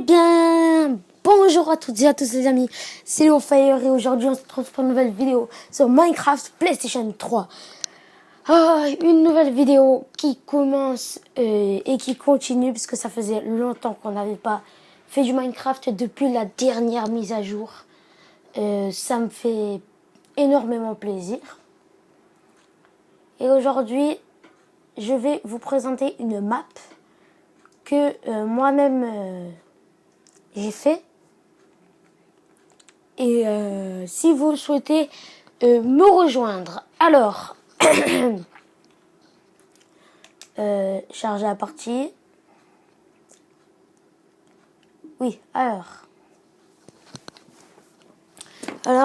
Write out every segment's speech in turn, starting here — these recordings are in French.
Eh bien, bonjour à toutes et à tous les amis, c'est LeoFire et aujourd'hui on se retrouve pour une nouvelle vidéo sur Minecraft PlayStation 3. Une nouvelle vidéo qui commence et qui continue puisque ça faisait longtemps qu'on n'avait pas fait du Minecraft depuis la dernière mise à jour. Ça me fait énormément plaisir. Et aujourd'hui, je vais vous présenter une map que moi-même j'ai fait. Et si vous souhaitez me rejoindre, alors charger la partie. Oui, alors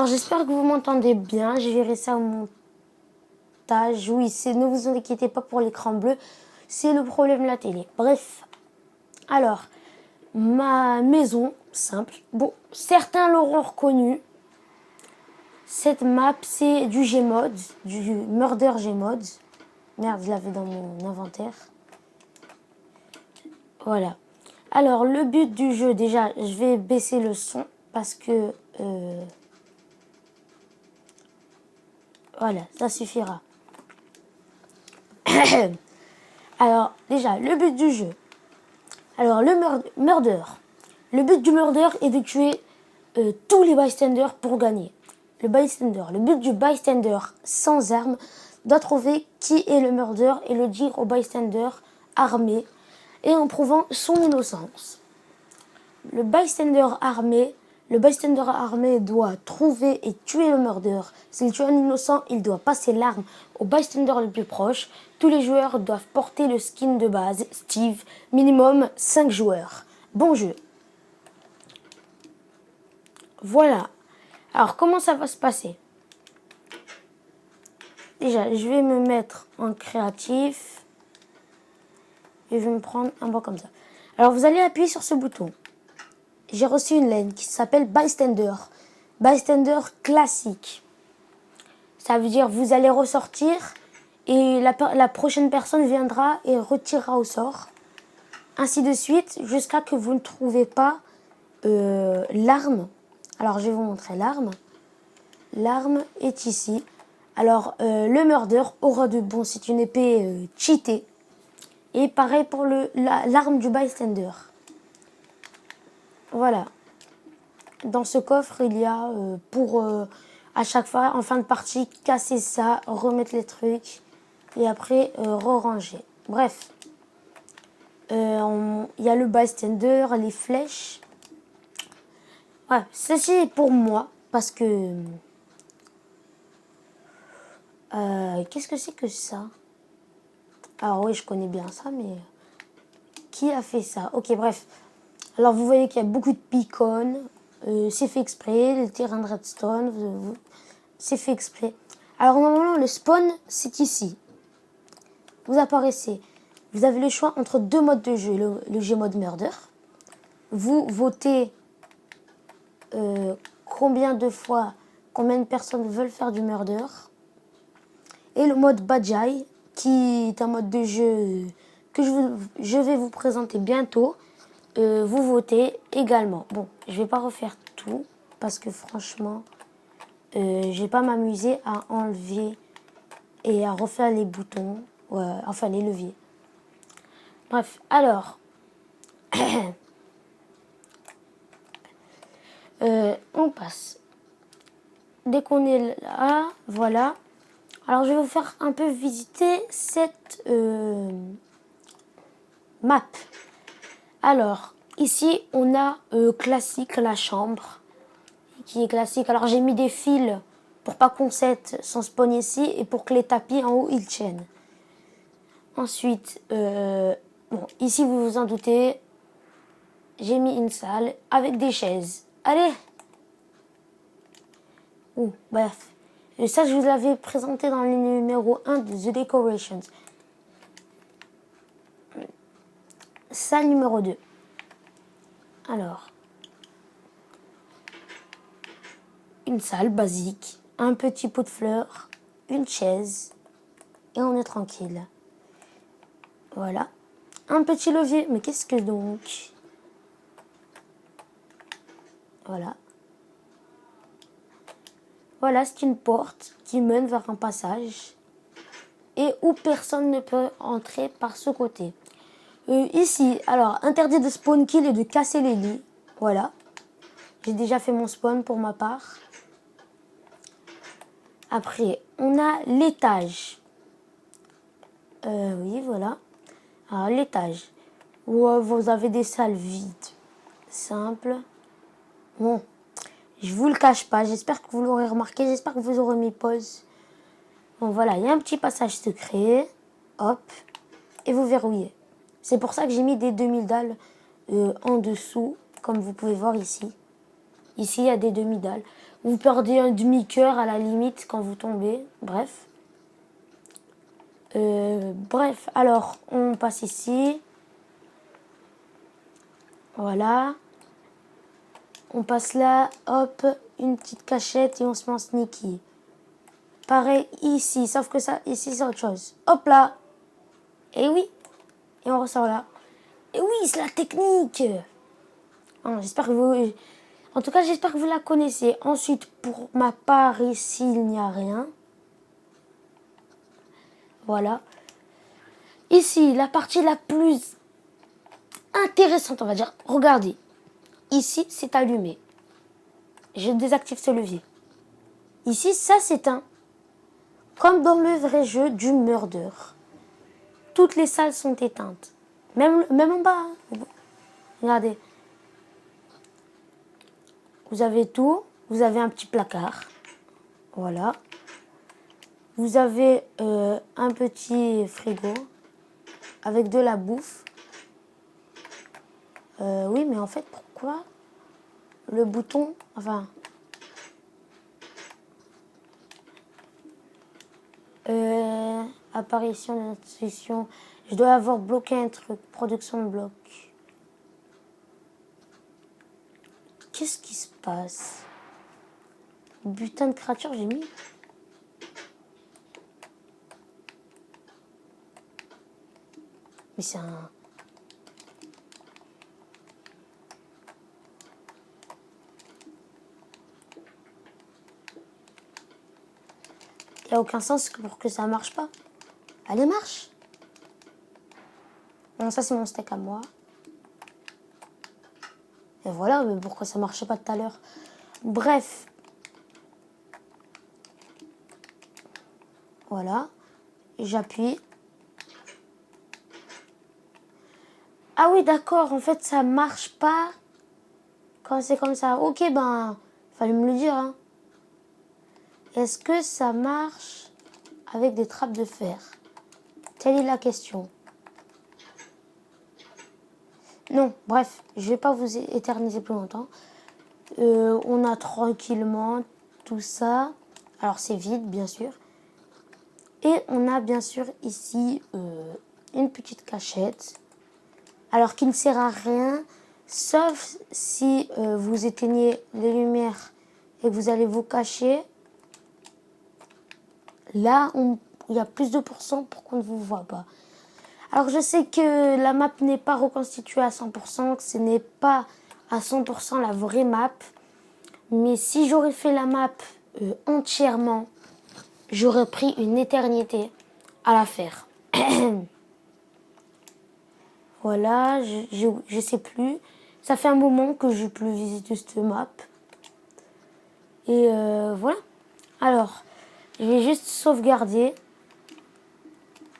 j'espère que vous m'entendez bien. Je verrai ça au montage. Oui, ne vous inquiétez pas pour l'écran bleu, c'est le problème de la télé. Bref, alors ma maison simple. Bon, certains l'auront reconnu. Cette map, c'est du Gmod, du Murder Gmod. Merde, je l'avais dans mon inventaire. Voilà. Alors, le but du jeu, déjà, je vais baisser le son parce que... voilà, ça suffira. Alors, déjà, le but du jeu. Alors, le murder. Le but du murder est de tuer tous les bystanders pour gagner. Le but du bystander sans arme doit trouver qui est le murder et le dire au bystander armé et en prouvant son innocence. Le bystander armé doit trouver et tuer le murder. S'il tue un innocent, il doit passer l'arme au bystander le plus proche. Tous les joueurs doivent porter le skin de base Steve, minimum 5 joueurs. Bon jeu. Voilà. Alors, comment ça va se passer? Déjà, je vais me mettre en créatif. Et je vais me prendre un banc comme ça. Alors, vous allez appuyer sur ce bouton. J'ai reçu une laine qui s'appelle Bystander. Bystander classique. Ça veut dire vous allez ressortir et la prochaine personne viendra et retirera au sort. Ainsi de suite jusqu'à que vous ne trouvez pas l'arme. Alors, je vais vous montrer l'arme. L'arme est ici. Alors, le murder aura de bon, c'est une épée cheatée. Et pareil pour l'arme du bystander. Voilà. Dans ce coffre, il y a pour à chaque fois, en fin de partie, casser ça, remettre les trucs et après re-ranger. Bref. Il y a le bystander, les flèches. Ouais, ceci est pour moi parce que... qu'est-ce que c'est que ça? Alors oui, je connais bien ça, mais... Qui a fait ça? Ok, bref. Alors vous voyez qu'il y a beaucoup de beacons. C'est fait exprès. Le terrain de redstone, c'est fait exprès. Alors normalement, le spawn, c'est ici. Vous apparaissez. Vous avez le choix entre deux modes de jeu. Le Gmod Murder. Vous votez combien de personnes veulent faire du murder. Et le mode Bajai, qui est un mode de jeu que je vais vous présenter bientôt. Vous votez également. Bon, je vais pas refaire tout parce que franchement, je vais pas m'amuser à enlever et à refaire les boutons, enfin les leviers. Bref, alors, on passe. Dès qu'on est là, voilà. Alors, je vais vous faire un peu visiter cette map. Alors, ici, on a classique, la chambre, qui est classique. Alors, j'ai mis des fils pour pas qu'on set son spawn ici et pour que les tapis en haut, ils tiennent. Ensuite, bon, ici, vous vous en doutez, j'ai mis une salle avec des chaises. Allez! Bref. Et ça, je vous l'avais présenté dans le numéro 1 de The Decorations. Salle numéro 2. Alors, une salle basique, un petit pot de fleurs, une chaise, et on est tranquille. Voilà. Un petit levier, mais qu'est-ce que donc? Voilà. Voilà, c'est une porte qui mène vers un passage et où personne ne peut entrer par ce côté. Ici, alors, interdit de spawn kill et de casser les lits. Voilà. J'ai déjà fait mon spawn pour ma part. Après, on a l'étage. Oui, voilà. Alors, l'étage. Où vous avez des salles vides. Simple. Bon. Je vous le cache pas. J'espère que vous l'aurez remarqué. J'espère que vous aurez mis pause. Bon, voilà. Il y a un petit passage secret. Hop. Et vous verrouillez. C'est pour ça que j'ai mis des 2000 dalles en dessous. Comme vous pouvez voir ici. Ici, il y a des demi-dalles. Vous perdez un demi-cœur à la limite quand vous tombez. Bref. Bref, alors, on passe ici. Voilà. On passe là. Hop, une petite cachette et on se met en sneaky. Pareil ici, sauf que ça, ici, c'est autre chose. Hop là. Et oui. Et on ressort là. Et oui, c'est la technique. J'espère que vous... En tout cas, j'espère que vous la connaissez. Ensuite, pour ma part, ici, il n'y a rien. Voilà. Ici, la partie la plus intéressante, on va dire. Regardez. Ici, c'est allumé. Je désactive ce levier. Ici, ça s'éteint. Comme dans le vrai jeu du Murder. Toutes les salles sont éteintes. Même en bas. Hein. Regardez. Vous avez tout. Vous avez un petit placard. Voilà. Vous avez un petit frigo avec de la bouffe. Oui, mais en fait, pourquoi le bouton... Enfin... apparition de notification. Je dois avoir bloqué un truc. Production de bloc. Qu'est-ce qui se passe? Butin de créature, j'ai mis. Mais c'est un... Il n'y a aucun sens pour que ça marche pas. Allez, marche. Bon, ça, c'est mon steak à moi. Et voilà, mais pourquoi ça marchait pas tout à l'heure? Bref. Voilà. J'appuie. Ah oui, d'accord. En fait, ça marche pas quand c'est comme ça. Ok, ben, fallait me le dire. Hein. Est-ce que ça marche avec des trappes de fer? Telle est la question. Non, bref, je vais pas vous éterniser plus longtemps. On a tranquillement tout ça. Alors, c'est vide, bien sûr. Et on a bien sûr ici une petite cachette. Alors, qui ne sert à rien, sauf si vous éteignez les lumières et que vous allez vous cacher. Là, il y a plus de pourcents pour qu'on ne vous voit pas. Alors, je sais que la map n'est pas reconstituée à 100%, que ce n'est pas à 100% la vraie map. Mais si j'aurais fait la map entièrement, j'aurais pris une éternité à la faire. Voilà, je sais plus. Ça fait un moment que je n'ai plus visité cette map. Et voilà. Alors, je vais juste sauvegarder.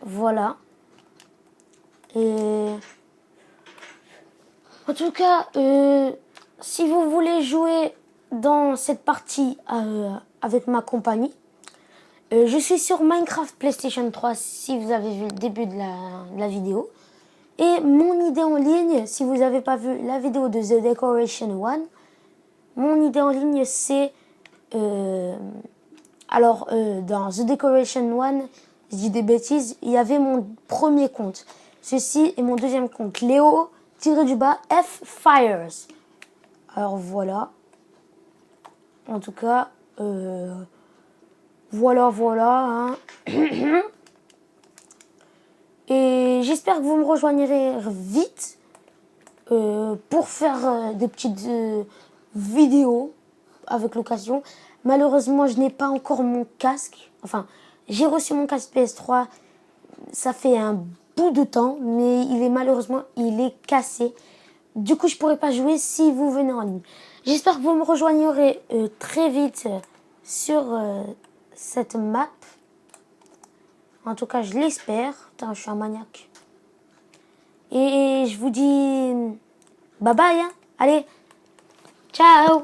Voilà. Et en tout cas, si vous voulez jouer dans cette partie avec ma compagnie, je suis sur Minecraft PlayStation 3 si vous avez vu le début de la vidéo. Et mon idée en ligne, si vous n'avez pas vu la vidéo de The Decoration One, mon idée en ligne c'est... dans The Decoration One, je dis des bêtises, il y avait mon premier compte. Ceci est mon deuxième compte, Léo-F Fires. Alors voilà. En tout cas, voilà. Hein. Et j'espère que vous me rejoignerez vite pour faire des petites vidéo avec l'occasion. Malheureusement, je n'ai pas encore mon casque. Enfin, j'ai reçu mon casque PS3, ça fait un bout de temps, mais malheureusement, il est cassé. Du coup, je pourrais pas jouer si vous venez en ligne. J'espère que vous me rejoignerez très vite sur cette map. En tout cas, je l'espère. Putain, je suis un maniaque. Et je vous dis bye bye. Hein. Allez, ciao.